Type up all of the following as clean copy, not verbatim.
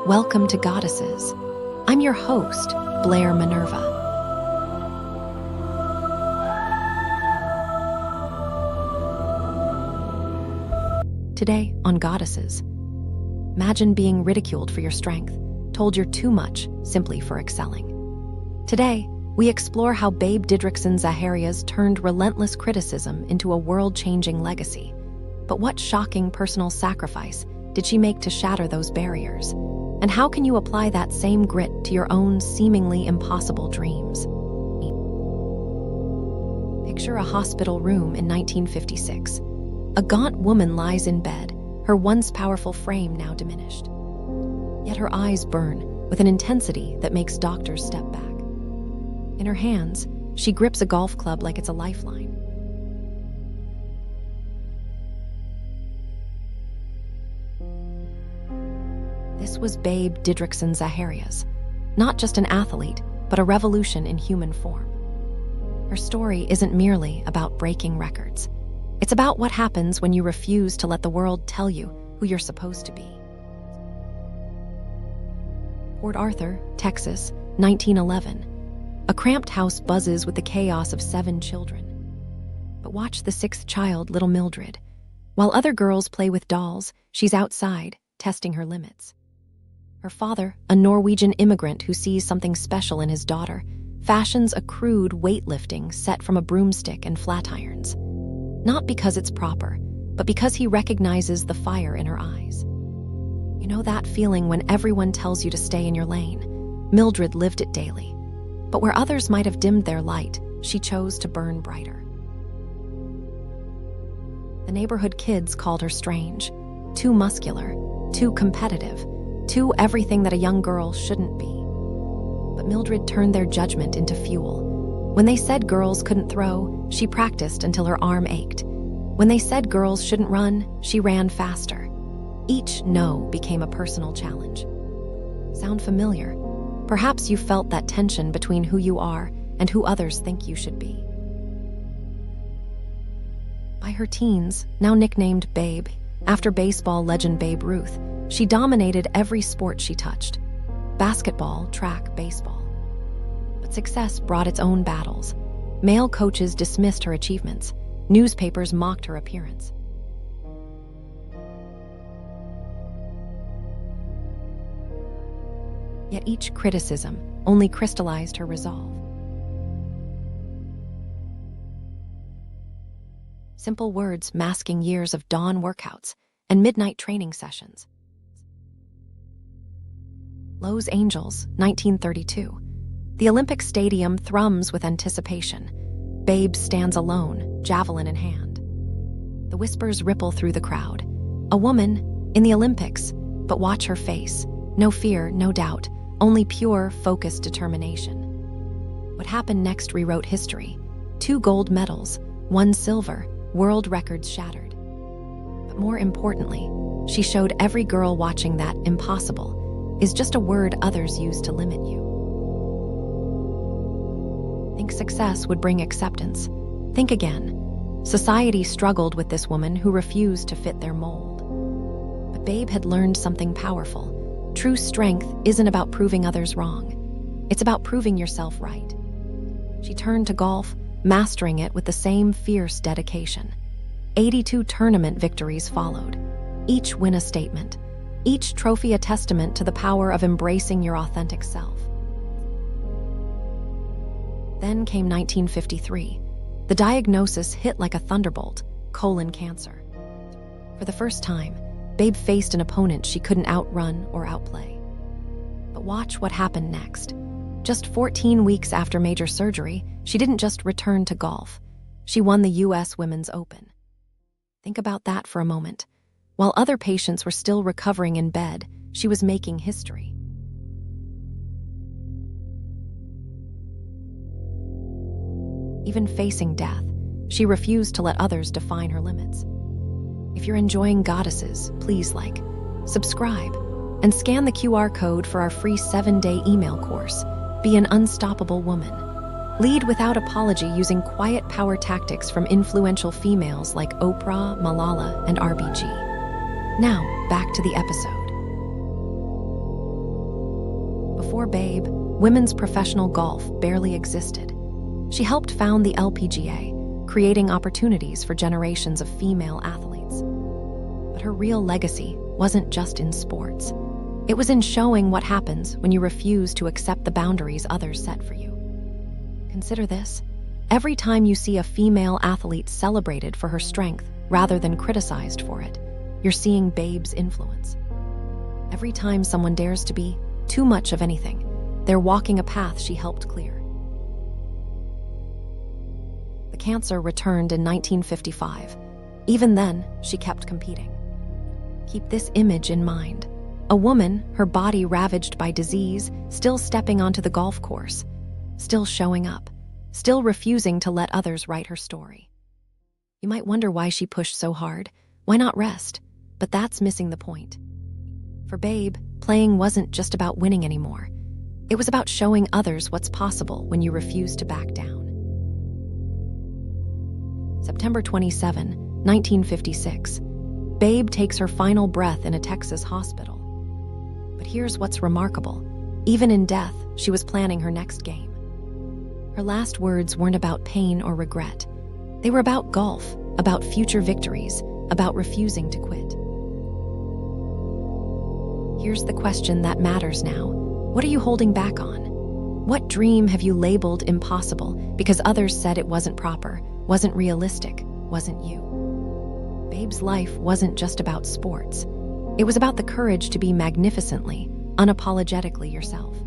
Welcome to Goddesses. I'm your host, Blair Minerva. Today on Goddesses, imagine being ridiculed for your strength, told you're too much simply for excelling. Today, we explore how Babe Didrikson Zaharias turned relentless criticism into a world-changing legacy. But what shocking personal sacrifice did she make to shatter those barriers? And how can you apply that same grit to your own seemingly impossible dreams? Picture a hospital room in 1956. A gaunt woman lies in bed, her once powerful frame now diminished. Yet her eyes burn with an intensity that makes doctors step back. In her hands, she grips a golf club like it's a lifeline. This was Babe Didrikson Zaharias, not just an athlete, but a revolution in human form. Her story isn't merely about breaking records. It's about what happens when you refuse to let the world tell you who you're supposed to be. Port Arthur, Texas, 1911. A cramped house buzzes with the chaos of 7 children. But watch the 6th child, little Mildred. While other girls play with dolls, she's outside, testing her limits. Her father, a Norwegian immigrant who sees something special in his daughter, fashions a crude weightlifting set from a broomstick and flat irons. Not because it's proper, but because he recognizes the fire in her eyes. You know that feeling when everyone tells you to stay in your lane? Mildred lived it daily. But where others might have dimmed their light, she chose to burn brighter. The neighborhood kids called her strange, too muscular, too competitive, too everything that a young girl shouldn't be. But Mildred turned their judgment into fuel. When they said girls couldn't throw, she practiced until her arm ached. When they said girls shouldn't run, she ran faster. Each no became a personal challenge. Sound familiar? Perhaps you felt that tension between who you are and who others think you should be. By her teens, now nicknamed Babe, after baseball legend Babe Ruth, she dominated every sport she touched: basketball, track, baseball. But success brought its own battles. Male coaches dismissed her achievements. Newspapers mocked her appearance. Yet each criticism only crystallized her resolve. Simple words masking years of dawn workouts and midnight training sessions. Los Angeles, 1932. The Olympic Stadium thrums with anticipation. Babe stands alone, javelin in hand. The whispers ripple through the crowd. A woman in the Olympics, but watch her face. No fear, no doubt, only pure, focused determination. What happened next rewrote history. 2 gold medals, 1 silver, world records shattered. But more importantly, she showed every girl watching that impossible is just a word others use to limit you. Think success would bring acceptance? Think again. Society struggled with this woman who refused to fit their mold. But Babe had learned something powerful. True strength isn't about proving others wrong. It's about proving yourself right. She turned to golf, mastering it with the same fierce dedication. 82 tournament victories followed, each win a statement, each trophy a testament to the power of embracing your authentic self. Then came 1953. The diagnosis hit like a thunderbolt: colon cancer. For the first time, Babe faced an opponent she couldn't outrun or outplay. But watch what happened next. Just 14 weeks after major surgery, she didn't just return to golf. She won the U.S. Women's Open. Think about that for a moment. While other patients were still recovering in bed, she was making history. Even facing death, she refused to let others define her limits. If you're enjoying Goddesses, please like, subscribe, and scan the QR code for our free 7-day email course, Be an Unstoppable Woman. Lead without apology using quiet power tactics from influential females like Oprah, Malala, and RBG. Now, back to the episode. Before Babe, women's professional golf barely existed. She helped found the LPGA, creating opportunities for generations of female athletes. But her real legacy wasn't just in sports. It was in showing what happens when you refuse to accept the boundaries others set for you. Consider this. Every time you see a female athlete celebrated for her strength rather than criticized for it, you're seeing Babe's influence. Every time someone dares to be too much of anything, they're walking a path she helped clear. The cancer returned in 1955. Even then, she kept competing. Keep this image in mind. A woman, her body ravaged by disease, still stepping onto the golf course, still showing up, still refusing to let others write her story. You might wonder why she pushed so hard. Why not rest? But that's missing the point. For Babe, playing wasn't just about winning anymore. It was about showing others what's possible when you refuse to back down. September 27, 1956. Babe takes her final breath in a Texas hospital. But here's what's remarkable. Even in death, she was planning her next game. Her last words weren't about pain or regret. They were about golf, about future victories, about refusing to quit. Here's the question that matters now. What are you holding back on? What dream have you labeled impossible because others said it wasn't proper, wasn't realistic, wasn't you? Babe's life wasn't just about sports. It was about the courage to be magnificently, unapologetically yourself.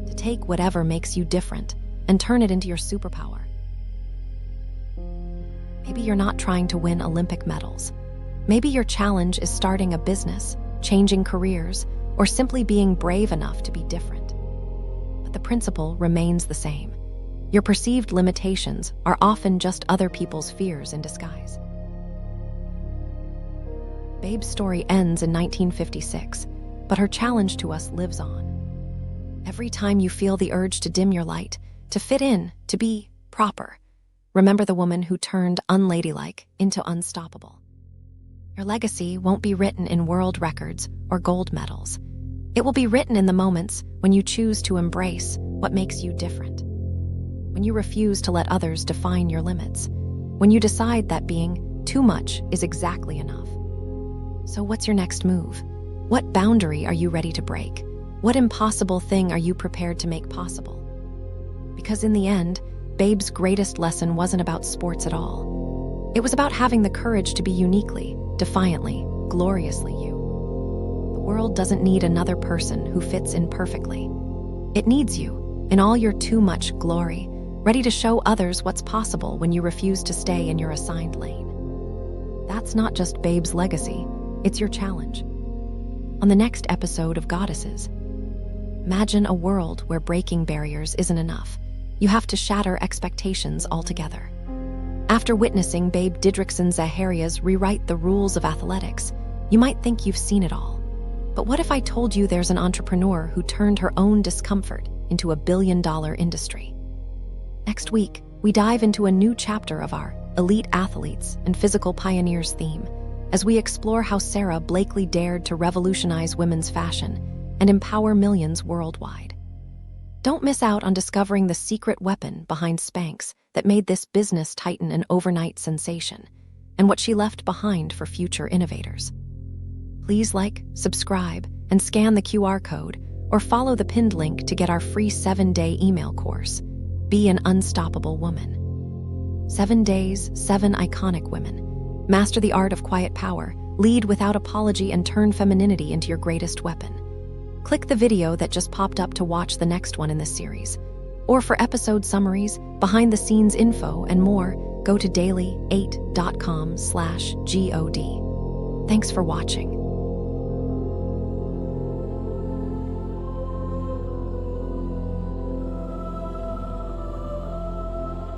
To take whatever makes you different and turn it into your superpower. Maybe you're not trying to win Olympic medals. Maybe your challenge is starting a business, changing careers, or simply being brave enough to be different. But the principle remains the same. Your perceived limitations are often just other people's fears in disguise. Babe's story ends in 1956, but her challenge to us lives on. Every time you feel the urge to dim your light, to fit in, to be proper, remember the woman who turned unladylike into unstoppable. Your legacy won't be written in world records or gold medals. It will be written in the moments when you choose to embrace what makes you different. When you refuse to let others define your limits. When you decide that being too much is exactly enough. So what's your next move? What boundary are you ready to break? What impossible thing are you prepared to make possible? Because in the end, Babe's greatest lesson wasn't about sports at all. It was about having the courage to be uniquely, defiantly, gloriously you. The world doesn't need another person who fits in perfectly. It needs you, in all your too much glory, ready to show others what's possible when you refuse to stay in your assigned lane. That's not just Babe's legacy, it's your challenge. On the next episode of Goddesses, imagine a world where breaking barriers isn't enough. You have to shatter expectations altogether. After witnessing Babe Didrikson Zaharias rewrite the rules of athletics, you might think you've seen it all. But what if I told you there's an entrepreneur who turned her own discomfort into a billion-dollar industry? Next week, we dive into a new chapter of our Elite Athletes and Physical Pioneers theme, as we explore how Sarah Blakely dared to revolutionize women's fashion and empower millions worldwide. Don't miss out on discovering the secret weapon behind Spanx that made this business titan an overnight sensation, and what she left behind for future innovators. Please like, subscribe, and scan the QR code, or follow the pinned link to get our free 7-day email course, Be an Unstoppable Woman. 7 days, 7 iconic women. Master the art of quiet power, lead without apology, and turn femininity into your greatest weapon. Click the video that just popped up to watch the next one in this series. Or for episode summaries, behind-the-scenes info, and more, go to daily8.com/GOD. Thanks for watching.